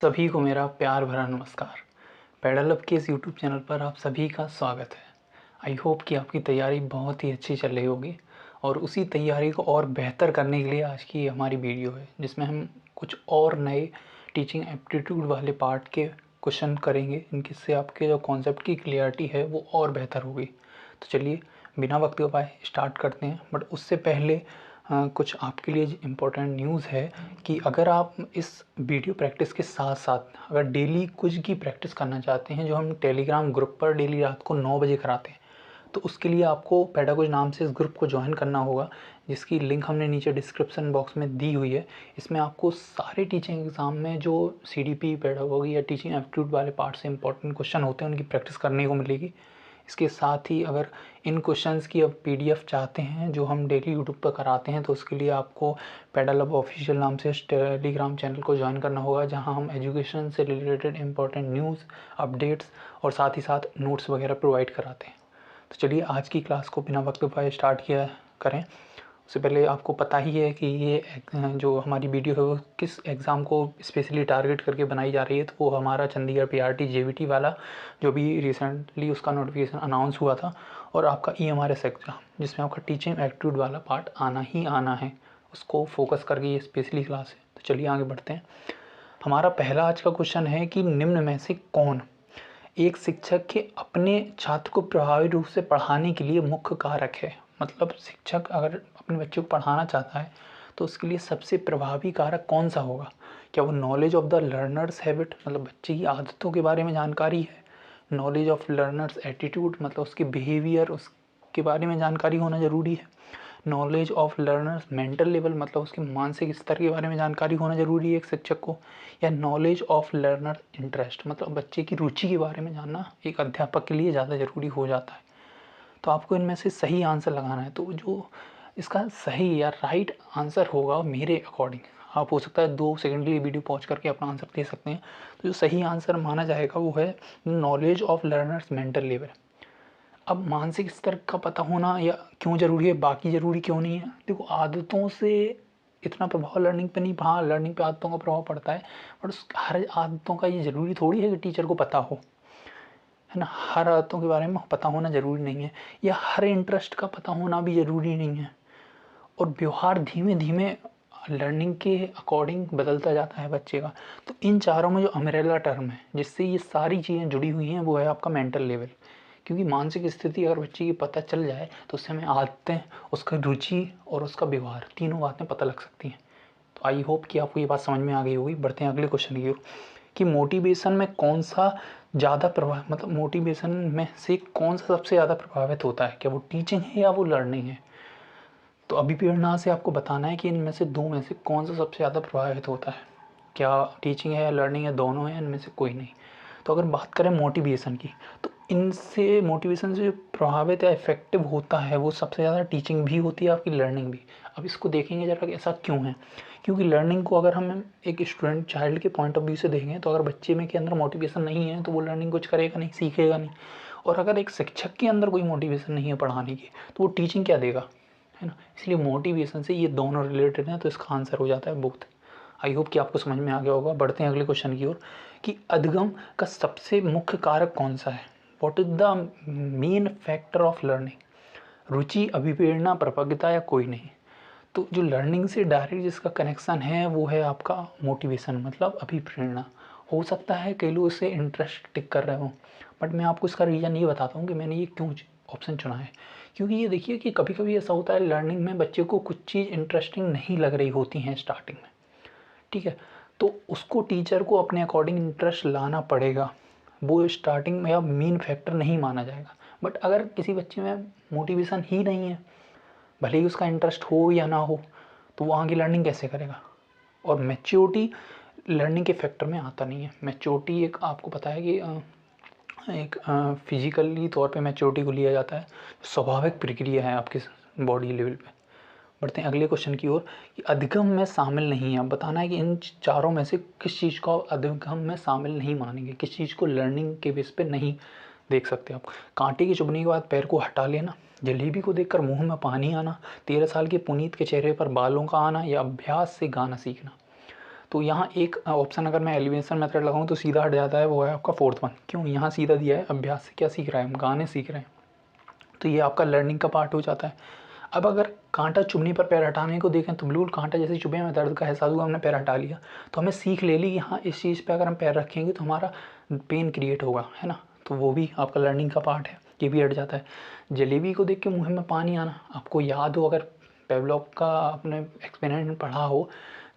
सभी को मेरा प्यार भरा नमस्कार। पेडल अप के इस यूट्यूब चैनल पर आप सभी का स्वागत है। आई होप कि आपकी तैयारी बहुत ही अच्छी चल रही होगी और उसी तैयारी को और बेहतर करने के लिए आज की हमारी वीडियो है, जिसमें हम कुछ और नए टीचिंग एप्टीट्यूड वाले पार्ट के क्वेश्चन करेंगे, इनसे आपके जो कॉन्सेप्ट की क्लियरिटी है वो और बेहतर होगी। तो चलिए बिना वक्त गवाए स्टार्ट करते हैं। बट उससे पहले कुछ आपके लिए इम्पोर्टेंट न्यूज़ है कि अगर आप इस वीडियो प्रैक्टिस के साथ साथ अगर डेली कुछ की प्रैक्टिस करना चाहते हैं, जो हम टेलीग्राम ग्रुप पर डेली रात को 9 बजे कराते हैं, तो उसके लिए आपको पेडागोज नाम से इस ग्रुप को ज्वाइन करना होगा, जिसकी लिंक हमने नीचे डिस्क्रिप्शन बॉक्स में दी हुई है। इसमें आपको सारे टीचिंग एग्ज़ाम में जो CDP पेडागोगी या टीचिंग एप्टीट्यूड वाले पार्ट से इंपॉर्टेंट क्वेश्चन होते हैं उनकी प्रैक्टिस करने को मिलेगी। इसके साथ ही अगर इन क्वेश्चंस की अब PDF चाहते हैं जो हम डेली यूट्यूब पर कराते हैं, तो उसके लिए आपको पेडल अप ऑफिशियल नाम से टेलीग्राम चैनल को ज्वाइन करना होगा, जहां हम एजुकेशन से रिलेटेड इंपॉर्टेंट न्यूज़, अपडेट्स और साथ ही साथ नोट्स वगैरह प्रोवाइड कराते हैं। तो चलिए आज की क्लास को बिना वक्त गवाए स्टार्ट किया करें। उससे पहले आपको पता ही है कि ये जो हमारी वीडियो है वो किस एग्ज़ाम को स्पेशली टारगेट करके बनाई जा रही है। तो वो हमारा चंडीगढ़ PRT JVT वाला, जो भी रिसेंटली उसका नोटिफिकेशन अनाउंस हुआ था, और आपका EMRS एग्ज़ाम, जिसमें आपका टीचिंग एप्टीट्यूड वाला पार्ट आना ही आना है, उसको फोकस करके ये स्पेशली क्लास है। तो चलिए आगे बढ़ते हैं। हमारा पहला आज का क्वेश्चन है कि निम्न में से कौन एक शिक्षक के अपने छात्र को प्रभावी रूप से पढ़ाने के लिए मुख्य कारक है। मतलब शिक्षक अगर अपने बच्चे को पढ़ाना चाहता है तो उसके लिए सबसे प्रभावी कारक कौन सा होगा? क्या वो knowledge of the learners habit, मतलब बच्चे की आदतों के बारे में जानकारी है? नॉलेज ऑफ लर्नर्स एटीट्यूड, मतलब उसके बिहेवियर, उसके बारे में जानकारी होना ज़रूरी है? Knowledge of learners mental level, मतलब उसके मानसिक स्तर के बारे में जानकारी होना ज़रूरी है एक शिक्षक को? या नॉलेज ऑफ लर्नर इंटरेस्ट, मतलब बच्चे की रुचि के बारे में जानना एक अध्यापक के लिए ज़्यादा ज़रूरी हो जाता है। तो आपको इनमें से सही आंसर लगाना है। तो जो इसका सही या राइट आंसर होगा मेरे अकॉर्डिंग, आप हो सकता है 2 सेकंड के लिए वीडियो पॉज करके अपना आंसर दे सकते हैं, तो जो सही आंसर माना जाएगा वो है knowledge of learners mental level. अब मानसिक स्तर का पता होना या क्यों ज़रूरी है, बाकी ज़रूरी क्यों नहीं है? देखो, आदतों से इतना प्रभाव लर्निंग पे नहीं, हाँ लर्निंग पे आदतों का प्रभाव पड़ता है, बट उस हर आदतों का ये ज़रूरी थोड़ी है कि टीचर को पता हो, है ना। हर आदतों के बारे में पता होना ज़रूरी नहीं है, या हर इंटरेस्ट का पता होना भी ज़रूरी नहीं है। और व्यवहार धीमे धीमे लर्निंग के अकॉर्डिंग बदलता जाता है बच्चे का। तो इन चारों में जो अम्ब्रेला टर्म है जिससे ये सारी चीज़ें जुड़ी हुई हैं, वो है आपका मेंटल लेवल। क्योंकि मानसिक स्थिति अगर बच्चे की पता चल जाए तो उससे हमें आदतें, उसका रुचि और उसका व्यवहार, तीनों बातें पता लग सकती हैं। तो आई होप कि आपको ये बात समझ में आ गई होगी। बढ़ते हैं अगले क्वेश्चन की ओर कि मोटिवेशन में कौन सा ज़्यादा प्रभाव, मतलब मोटिवेशन में से कौन सा सबसे ज़्यादा प्रभावित होता है? क्या वो टीचिंग है या वो लर्निंग है? तो अभिप्रेरणा से आपको बताना है कि इनमें से दो में से कौन सा सबसे ज़्यादा प्रभावित होता है। क्या टीचिंग है या लर्निंग है, दोनों है, इनमें से कोई नहीं। तो अगर बात करें मोटिवेशन की, तो इनसे मोटिवेशन से जो प्रभावित या इफेक्टिव होता है वो सबसे ज़्यादा टीचिंग भी होती है, आपकी लर्निंग भी। अब इसको देखेंगे ज़रा कि ऐसा क्यों है। क्योंकि लर्निंग को अगर हम एक स्टूडेंट चाइल्ड के पॉइंट ऑफ व्यू से देखें, तो अगर बच्चे में के अंदर मोटिवेशन नहीं है तो वो लर्निंग कुछ करेगा नहीं, सीखेगा नहीं। और अगर एक शिक्षक के अंदर कोई मोटिवेशन नहीं है पढ़ाने की, तो वो टीचिंग क्या देगा, है ना। इसलिए मोटिवेशन से ये दोनों रिलेटेड हैं, तो इसका आंसर हो जाता है बोथ। आई होप कि आपको समझ में आ गया होगा। बढ़ते हैं अगले क्वेश्चन की ओर कि अधिगम का सबसे मुख्य कारक कौन सा है? What is the main factor of learning? रुचि, अभिप्रेरणा, प्रपगता या कोई नहीं? तो जो लर्निंग से डायरेक्ट जिसका कनेक्शन है वो है आपका मोटिवेशन, मतलब अभिप्रेरणा। हो सकता है कई लोग इससे इंटरेस्ट टिक कर रहे हो, बट मैं आपको इसका रीज़न ये बताता हूँ कि मैंने ये क्यों ऑप्शन चुना है। क्योंकि ये देखिए कि कभी कभी ऐसा होता है लर्निंग में बच्चे को कुछ चीज़ इंटरेस्टिंग नहीं लग रही होती हैं स्टार्टिंग में, ठीक है। तो उसको टीचर को अपने अकॉर्डिंग इंटरेस्ट लाना पड़ेगा, वो स्टार्टिंग में अब मेन फैक्टर नहीं माना जाएगा। बट अगर किसी बच्चे में मोटिवेशन ही नहीं है, भले ही उसका इंटरेस्ट हो या ना हो, तो वो आगे लर्निंग कैसे करेगा? और मैच्योरिटी लर्निंग के फैक्टर में आता नहीं है। मैच्योरिटी एक आपको पता है कि एक फिजिकली तौर पे मैच्योरिटी को लिया जाता है, स्वाभाविक प्रक्रिया है आपके बॉडी लेवल पे। बढ़ते हैं अगले क्वेश्चन की ओर कि अधिगम में शामिल नहीं है। अब बताना है कि इन चारों में से किस चीज़ को आप अधिगम में शामिल नहीं मानेंगे, किस चीज़ को लर्निंग के बेस पे नहीं देख सकते आप। कांटे की चुभने के बाद पैर को हटा लेना, जलेबी को देखकर मुंह में पानी आना, 13 साल के पुनीत के चेहरे पर बालों का आना, या अभ्यास से गाना सीखना? तो यहाँ एक ऑप्शन अगर मैं एलिमिनेशन मेथड लगाऊँ तो सीधा हट जाता है, वो है आपका 4th वन। क्यों? यहाँ सीधा दिया है अभ्यास से क्या सीख रहा है, हम गाने सीख रहे हैं, तो ये आपका लर्निंग का पार्ट हो जाता है। अब अगर कांटा चुभने पर पैर हटाने को देखें तो बिल्कुल कांटा जैसे चुभे में दर्द का एहसास हुआ, हमने पैर हटा लिया, तो हमें सीख ले ली यहाँ इस चीज़ पे अगर हम पैर रखेंगे तो हमारा पेन क्रिएट होगा, है ना, तो वो भी आपका लर्निंग का पार्ट है, ये भी हट जाता है। जलेबी को देख के मुँह में पानी आना, आपको याद हो अगर पेवलॉव का आपने एक्सपेरिमेंट पढ़ा हो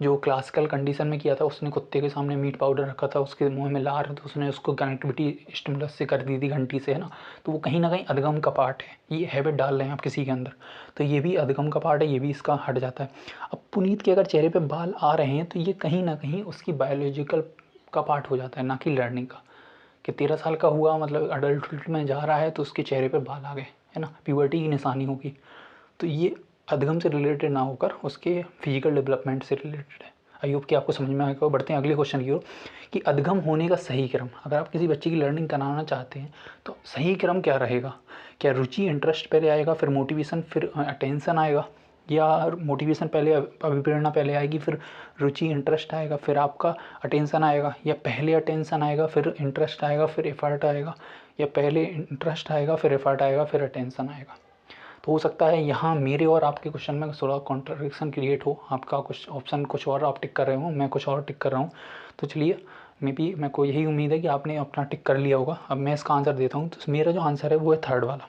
जो क्लासिकल कंडीशन में किया था, उसने कुत्ते के सामने मीट पाउडर रखा था, उसके मुंह में लार, तो उसने उसको कनेक्टिविटी स्टिमुलस से कर दी थी घंटी से, है ना, तो वो कहीं ना कहीं अधगम का पार्ट है, ये हैबिट डाल रहे हैं आप किसी के अंदर, तो ये भी अधगम का पार्ट है, ये भी इसका हट जाता है। अब पुनीत के अगर चेहरे पे बाल आ रहे हैं तो ये कहीं ना कहीं उसकी बायोलॉजिकल का पार्ट हो जाता है, ना कि लर्निंग का, कि 13 साल का हुआ मतलब अडल्ट में जा रहा है तो उसके चेहरे पर बाल आ गए, है ना, प्यूबर्टी की निशानी होगी, तो ये अधगम से रिलेटेड ना होकर उसके फिजिकल डेवलपमेंट से रिलेटेड है। आई होप कि आपको समझ में आएगा। बढ़ते हैं अगले क्वेश्चन की ओर कि अधगम होने का सही क्रम, अगर आप किसी बच्चे की लर्निंग कराना चाहते हैं तो सही क्रम क्या रहेगा? क्या रुचि इंटरेस्ट पहले आएगा, फिर मोटिवेशन, फिर अटेंशन आएगा, या मोटिवेशन पहले अभिप्रेरणा पहले आएगी, फिर रुचि इंटरेस्ट आएगा, फिर आपका अटेंशन आएगा, या पहले अटेंशन आएगा फिर इंटरेस्ट आएगा फिर एफर्ट आएगा, या पहले इंटरेस्ट आएगा फिर एफर्ट आएगा फिर अटेंशन आएगा? तो हो सकता है यहाँ मेरे और आपके क्वेश्चन में थोड़ा कॉन्ट्रडिक्शन क्रिएट हो, आपका कुछ ऑप्शन कुछ और आप टिक कर रहे हो, मैं कुछ और टिक कर रहा हूँ, तो चलिए मेरे को यही उम्मीद है कि आपने अपना टिक कर लिया होगा। अब मैं इसका आंसर देता हूँ, तो मेरा जो आंसर है वो है 3rd वाला।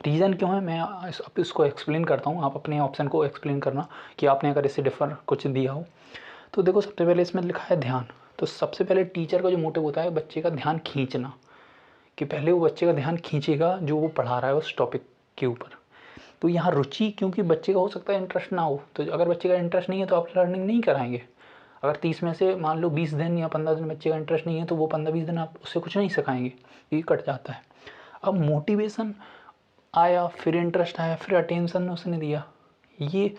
रीज़न क्यों है मैं अब इसको एक्सप्लेन करता हूँ, आप अपने ऑप्शन को एक्सप्लेन करना कि आपने अगर इससे डिफर कुछ दिया हो। तो देखो सबसे पहले इसमें लिखा है ध्यान, तो सबसे पहले टीचर का जो मोटिव होता है बच्चे का ध्यान खींचना, कि पहले वो बच्चे का ध्यान खींचेगा जो वो पढ़ा रहा है उस टॉपिक के ऊपर। तो यहाँ रुचि, क्योंकि बच्चे का हो सकता है इंटरेस्ट ना हो, तो अगर बच्चे का इंटरेस्ट नहीं है तो आप लर्निंग नहीं कराएंगे। अगर 30 में से मान लो 20 दिन या 15 दिन बच्चे का इंटरेस्ट नहीं है तो वो 15-20 दिन आप उससे कुछ नहीं सिखाएंगे, ये कट जाता है। अब मोटिवेशन आया, फिर इंटरेस्ट आया, फिर अटेंशन उसने दिया, ये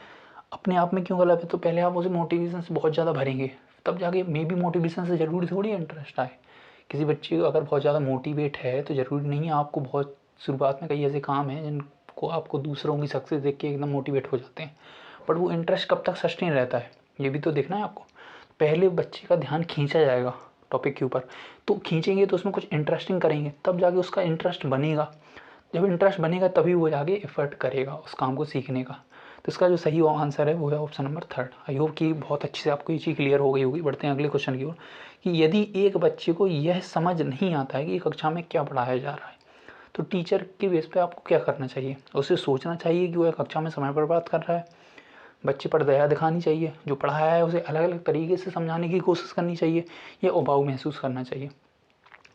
अपने आप में क्यों गलत है? तो पहले आप उसे मोटिवेशन से बहुत ज़्यादा भरेंगे, तब जाके मे बी मोटिवेशन से ज़रूरी थोड़ी इंटरेस्ट आए। किसी बच्चे को अगर बहुत ज़्यादा मोटिवेट है तो ज़रूरी नहीं है आपको बहुत, शुरुआत में कई ऐसे काम हैं जिनको आपको दूसरों की सक्सेस देख के एकदम मोटिवेट हो जाते हैं, बट वो इंटरेस्ट कब तक सस्टेन रहता है ये भी तो देखना है आपको। पहले बच्चे का ध्यान खींचा जाएगा टॉपिक के ऊपर, तो खींचेंगे तो उसमें कुछ इंटरेस्टिंग करेंगे तब जाके उसका इंटरेस्ट बनेगा, जब इंटरेस्ट बनेगा तभी वो जाके एफर्ट करेगा उस काम को सीखने का। तो इसका जो सही आंसर है वो है option number 3rd। I hope कि बहुत अच्छे से आपको ये चीज़ क्लियर हो गई होगी। बढ़ते हैं अगले क्वेश्चन की ओर कि यदि एक बच्चे को यह समझ नहीं आता है कि कक्षा में क्या पढ़ाया जा रहा है, तो टीचर के बेस पे आपको क्या करना चाहिए? उसे सोचना चाहिए कि वह कक्षा में समय बर्बाद कर रहा है, बच्चे पर दया दिखानी चाहिए, जो पढ़ाया है उसे अलग अलग तरीके से समझाने की कोशिश करनी चाहिए, या उबाऊ महसूस करना चाहिए?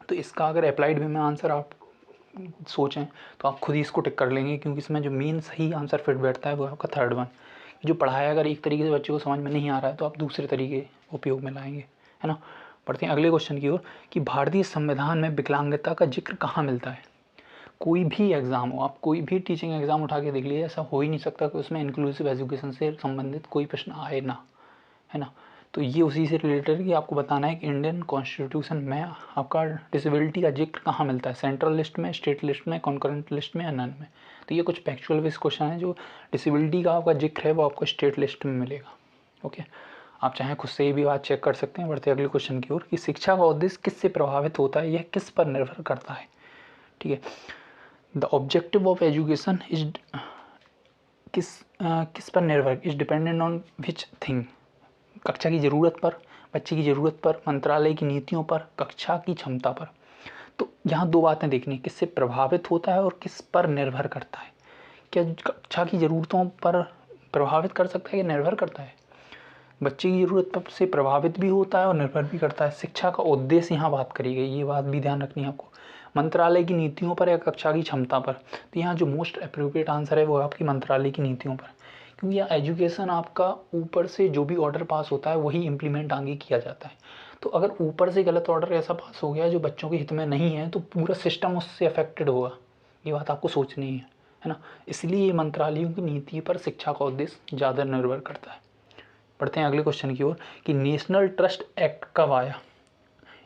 तो इसका अगर अप्लाइड वे में आंसर आप सोचें तो आप खुद ही इसको टिक कर लेंगे, क्योंकि इसमें जो मेन सही आंसर फिट बैठता है वो आपका 3rd वन। जो पढ़ाया अगर एक तरीके से बच्चे को समझ में नहीं आ रहा है तो आप दूसरे तरीके उपयोग में लाएंगे, है ना। पढ़ते हैं अगले क्वेश्चन की ओर कि भारतीय संविधान में विकलांगता का जिक्र कहाँ मिलता है? कोई भी एग्ज़ाम हो, आप कोई भी टीचिंग एग्ज़ाम उठा के देख लीजिए, ऐसा हो ही नहीं सकता कि उसमें इंक्लूसिव एजुकेशन से संबंधित कोई प्रश्न आए ना, है ना। तो ये उसी से रिलेटेड कि आपको बताना है कि इंडियन कॉन्स्टिट्यूशन में आपका डिसेबिलिटी का जिक्र कहाँ मिलता है, सेंट्रल लिस्ट में, स्टेट लिस्ट में, कॉन्करेंट लिस्ट में या नन में। तो ये कुछ फैक्चुअल बेस्ड क्वेश्चन है, जो डिसेबिलिटी का आपका जिक्र है वो आपको स्टेट लिस्ट में मिलेगा। ओके, आप चाहें खुद से ही भी बात चेक कर सकते हैं। बढ़ते अगले क्वेश्चन की ओर कि शिक्षा का उद्देश्य किससे प्रभावित होता है, यह किस पर निर्भर करता है? ठीक है, the objective of education is किस पर निर्भर, is dependent on which thing? कक्षा की ज़रूरत पर, बच्चे की ज़रूरत पर, मंत्रालय की नीतियों पर, कक्षा की क्षमता पर। तो यहाँ 2 बातें देखनी, किससे प्रभावित होता है और किस पर निर्भर करता है। क्या कक्षा की ज़रूरतों पर प्रभावित कर सकता है या निर्भर करता है? बच्चे की ज़रूरत से प्रभावित भी होता है और निर्भर भी करता है। शिक्षा का उद्देश्य यहाँ बात करी गई, ये बात भी ध्यान रखनी है आपको। मंत्रालय की नीतियों पर या कक्षा की क्षमता पर? तो यहाँ जो मोस्ट अप्रोप्रिएट आंसर है वो आपकी मंत्रालय की नीतियों पर, क्योंकि यह एजुकेशन आपका ऊपर से जो भी ऑर्डर पास होता है वही इम्प्लीमेंट आगे किया जाता है। तो अगर ऊपर से गलत ऑर्डर ऐसा पास हो गया जो बच्चों के हित में नहीं है तो पूरा सिस्टम उससे अफेक्टेड होगा, ये बात आपको सोचनी है ना। इसलिए ये मंत्रालयों की नीति पर शिक्षा का उद्देश्य ज़्यादा निर्भर करता है। पढ़ते हैं अगले क्वेश्चन की ओर कि नेशनल ट्रस्ट एक्ट कब आया?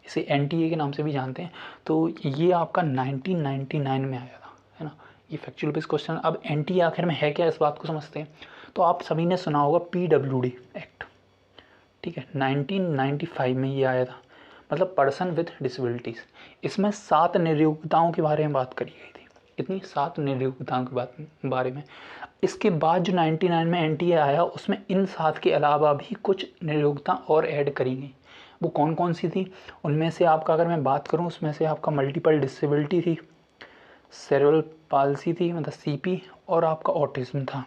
इसे NTA के नाम से भी जानते हैं। तो ये आपका 1999 में आया था, है ना। ये फैक्चुअल बेस्ड क्वेश्चन। अब NTA आखिर में है क्या, इस बात को समझते हैं। तो आप सभी ने सुना होगा PWD एक्ट, ठीक है, 1995 में ये आया था, मतलब पर्सन विथ डिसेबिलिटीज़। इसमें 7 नियोक्ताओं के बारे में बात करी गई थी। कितनी? 7 नियोक्ताओं के बारे में। इसके बाद जो 99 में NTA आया उसमें इन 7 के अलावा भी कुछ नियोक्ता और ऐड करी गई। वो कौन कौन सी थी? उनमें से आपका अगर मैं बात करूं, उसमें से आपका मल्टीपल डिसेबिलिटी थी, सेरेब्रल पाल्सी थी मतलब CP, और आपका ऑटिज्म था।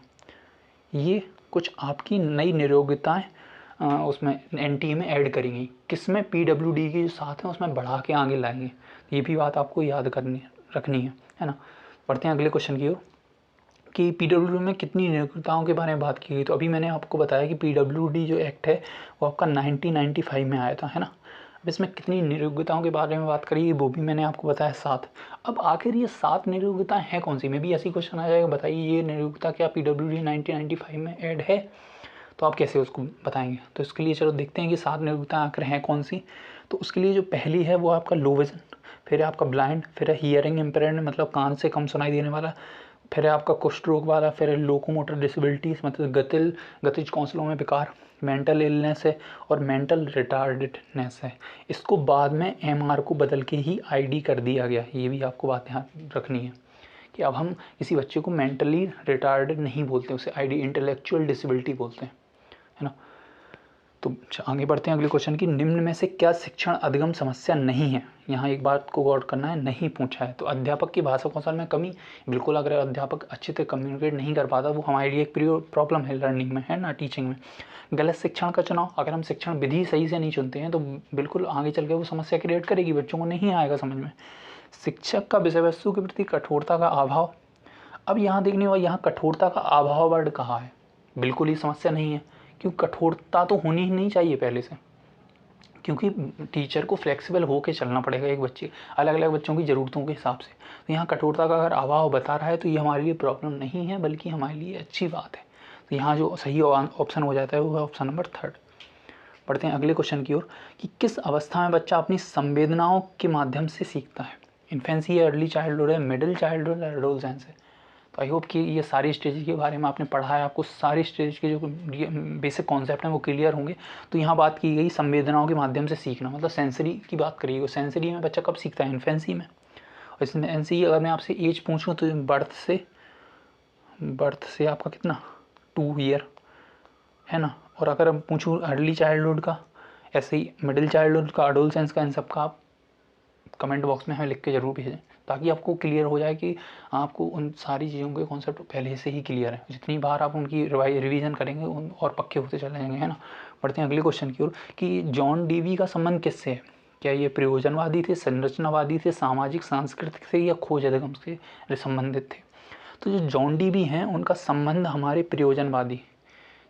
ये कुछ आपकी नई नियोक्ताएँ उसमें NTA में ऐड करी गई। किसमें? PWD के जो 7 हैं उसमें बढ़ा के आगे लाएंगे। ये भी बात आपको याद रखनी है ना। बढ़ते हैं अगले क्वेश्चन की ओर कि PWD में कितनी नियोक्ताओं के बारे में बात की गई। तो अभी मैंने आपको बताया कि PWD जो एक्ट है वो आपका 1995 में आया था, है ना। अब इसमें कितनी नियोक्ताओं के बारे में बात करी वो भी मैंने आपको बताया 7। अब आखिर ये 7 नियोक्ताएं हैं कौन सी? में भी ऐसी क्वेश्चन आ जाएगा, बताइए ये नियोक्ता क्या PWD 1995 में ऐड है, तो आप कैसे उसको बताएंगे। तो इसके लिए चलो देखते हैं कि 7 नियोक्ताएं आखिर हैं कौन सी। तो उसके लिए जो पहली है वो आपका लो विजन, फिर है आपका ब्लाइंड, फिर है हियरिंग इम्पेयर्ड मतलब कान से कम सुनाई देने वाला, फिर है आपका कुष्ठ रोग वाला, फिर है लोकोमोटर डिसेबिलिटीज़ मतलब गतिज कौशलों में विकार, मेंटल इलनेस है, और मेंटल रिटार्डेडनेस है। इसको बाद में MR को बदल के ही ID कर दिया गया। ये भी आपको बात ध्यान रखनी है कि अब हम किसी बच्चे को मेंटली रिटार्डेड नहीं बोलते, उसे ID इंटेलेक्चुअल डिसेबिलिटी बोलते हैं, है ना। तो आगे बढ़ते हैं अगले क्वेश्चन की, निम्न में से क्या शिक्षण अधिगम समस्या नहीं है। यहाँ एक बात को गौर करना है, नहीं पूछा है। तो अध्यापक की भाषा कौशल में कमी, बिल्कुल। अगर अध्यापक अच्छे से कम्युनिकेट नहीं कर पाता वो हमारे लिए एक प्रॉब्लम है लर्निंग में, है ना, टीचिंग में। गलत शिक्षण का चुनाव, अगर हम शिक्षण विधि सही से नहीं चुनते हैं तो बिल्कुल आगे चल के वो समस्या क्रिएट करेगी, बच्चों को नहीं आएगा समझ में। शिक्षक का विषय वस्तु के प्रति कठोरता का अभाव। अब यहाँ देखने वाला, यहाँ कठोरता का अभाव वर्ड कहा है, बिल्कुल ही समस्या नहीं है, क्योंकि कठोरता तो होनी ही नहीं चाहिए पहले से, क्योंकि टीचर को फ्लेक्सिबल होकर चलना पड़ेगा एक बच्चे अलग अलग बच्चों की ज़रूरतों के हिसाब से। तो यहाँ कठोरता का अगर अभाव बता रहा है तो ये हमारे लिए प्रॉब्लम नहीं है, बल्कि हमारे लिए अच्छी बात है। तो यहाँ जो सही ऑप्शन हो जाता है वो है ऑप्शन नंबर 3। बढ़ते हैं अगले क्वेश्चन की ओर कि किस अवस्था में बच्चा अपनी संवेदनाओं के माध्यम से सीखता है। इन्फेंसी है, अर्ली चाइल्डहुड है, मिडिल चाइल्डहुड है, एडोलसेंस है। तो आई होप कि ये सारी स्टेज के बारे में आपने पढ़ा है, आपको सारी स्टेज के जो बेसिक कॉन्सेप्ट हैं वो क्लियर होंगे। तो यहाँ बात की गई संवेदनाओं के माध्यम से सीखना, मतलब सेंसरी की बात करिए। सेंसरी में बच्चा कब सीखता है? इन्फेंसी में। और इसमें इन्फेंसी अगर मैं आपसे एज पूछूँ तो बर्थ से आपका कितना 2 ईयर, है ना। और अगर हम पूछूँ अर्ली चाइल्डहुड का, ऐसे ही मिडिल चाइल्डहुड का, एडोलसेंस का, इन सब का आप कमेंट बॉक्स में हमें लिख के ज़रूर भेजें, ताकि आपको क्लियर हो जाए कि आपको उन सारी चीज़ों के कॉन्सेप्ट पहले से ही क्लियर है। जितनी बार आप उनकी रिवीजन करेंगे उन और पक्के होते चले जाएंगे, है ना। बढ़ते हैं अगले क्वेश्चन की ओर कि जॉन डीवी का संबंध किससे है। क्या ये प्रयोजनवादी थे, संरचनावादी थे, सामाजिक सांस्कृतिक से, या खोज अधिगम से संबंधित थे। तो जो जॉन डीवी हैं उनका संबंध हमारे प्रयोजनवादी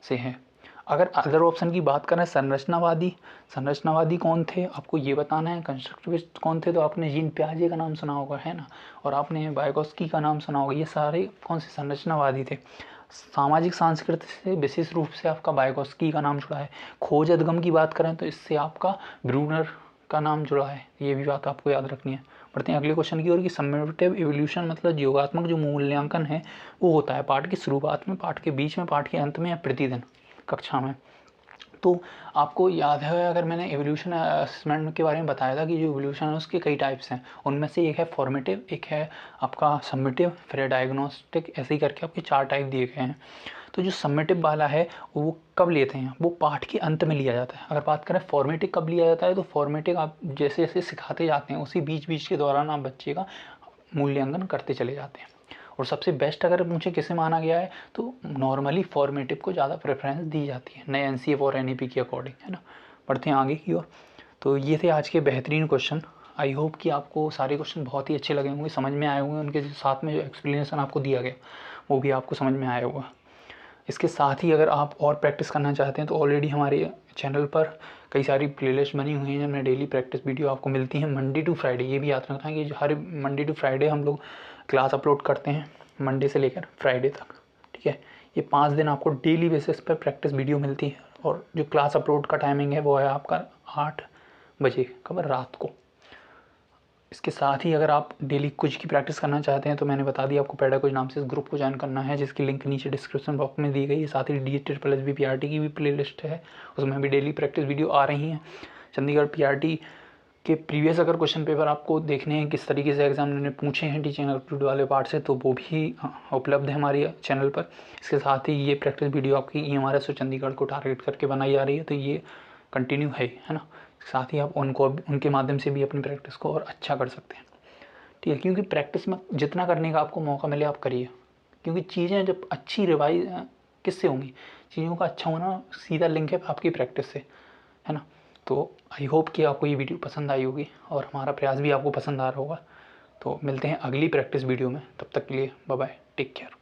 से है। अगर अदर ऑप्शन की बात करें, संरचनावादी कौन थे आपको ये बताना है, कंस्ट्रक्टिविस्ट कौन थे, तो आपने जीन पियाजे का नाम सुना होगा, है ना, और आपने वाइगोत्स्की का नाम सुना होगा। ये सारे कौन से संरचनावादी थे। सामाजिक सांस्कृतिक से विशेष रूप से आपका वाइगोत्स्की का नाम जुड़ा है। खोज अधिगम की बात करें तो इससे आपका ब्रूनर का नाम जुड़ा है। ये भी बात आपको याद रखनी है। बढ़ते हैं अगले क्वेश्चन की ओर कि समेटिव इवोल्यूशन मतलब योगात्मक जो मूल्यांकन है वो होता है पाठ की शुरुआत में, पाठ के बीच में, पाठ के अंत में, या प्रतिदिन कक्षा में। तो आपको याद है अगर मैंने एवोल्यूशन असेसमेंट के बारे में बताया था कि जो एवोल्यूशन है उसके कई टाइप्स हैं। उनमें से एक है फॉर्मेटिव, एक है आपका समेटिव, फिर है डायग्नोस्टिक, ऐसे ही करके आपके 4 टाइप दिए गए हैं। तो जो समेटिव वाला है वो कब लेते हैं, वो पाठ के अंत में लिया जाता है। अगर बात करें फॉर्मेटिव कब लिया जाता है, तो फॉर्मेटिव आप जैसे जैसे सिखाते जाते हैं उसी बीच बीच के दौरान आप बच्चे का मूल्यांकन करते चले जाते हैं। और सबसे बेस्ट अगर मुझे किसे माना गया है तो नॉर्मली फॉर्मेटिव को ज़्यादा प्रेफरेंस दी जाती है नए NCF और NEP के अकॉर्डिंग, है ना। बढ़ते हैं आगे की ओर। तो ये थे आज के बेहतरीन क्वेश्चन। आई होप कि आपको सारे क्वेश्चन बहुत ही अच्छे लगे होंगे, समझ में आए होंगे। उनके साथ में जो एक्सप्लेनेशन आपको दिया गया वो भी आपको समझ में आया होगा। इसके साथ ही अगर आप और प्रैक्टिस करना चाहते हैं तो ऑलरेडी हमारे चैनल पर कई सारी प्लेलिस्ट बनी हुई हैं जिनमें डेली प्रैक्टिस वीडियो आपको मिलती हैं मंडे टू फ्राइडे। ये भी याद रखना है कि हर मंडे टू फ्राइडे हम लोग क्लास अपलोड करते हैं, मंडे से लेकर फ्राइडे तक, ठीक है। ये 5 दिन आपको डेली बेसिस पर प्रैक्टिस वीडियो मिलती है। और जो क्लास अपलोड का टाइमिंग है वो है आपका 8 बजे कब, रात को इसके साथ ही अगर आप डेली कुछ की प्रैक्टिस करना चाहते हैं तो मैंने बता दिया आपको पैडागोजी नाम से इस ग्रुप को ज्वाइन करना है, जिसकी लिंक नीचे डिस्क्रिप्शन बॉक्स में दी गई है। साथ ही DSSS PRT की भी प्लेलिस्ट है, उसमें भी डेली प्रैक्टिस वीडियो आ रही हैं। चंडीगढ़ PRT के प्रीवियस अगर क्वेश्चन पेपर आपको देखने हैं किस तरीके से एग्जाम ने पूछे हैं टीचिंग एप्टीट्यूड वाले पार्ट से, तो वो भी उपलब्ध है हमारे चैनल पर। इसके साथ ही ये प्रैक्टिस वीडियो आपकी EMRS और चंडीगढ़ को टारगेट करके बनाई जा रही है, तो ये कंटिन्यू है ना। साथ ही आप उनके माध्यम से भी अपनी प्रैक्टिस को और अच्छा कर सकते हैं, ठीक है। क्योंकि प्रैक्टिस में जितना करने का आपको मौका मिले आप करिए, क्योंकि चीज़ें जब अच्छी रिवाइज किससे होंगी, चीज़ों का अच्छा होना सीधा लिंक है आपकी प्रैक्टिस से, है ना। तो आई होप कि आपको ये वीडियो पसंद आई होगी और हमारा प्रयास भी आपको पसंद आ रहा होगा। तो मिलते हैं अगली प्रैक्टिस वीडियो में, तब तक के लिए बाय बाय, टेक केयर।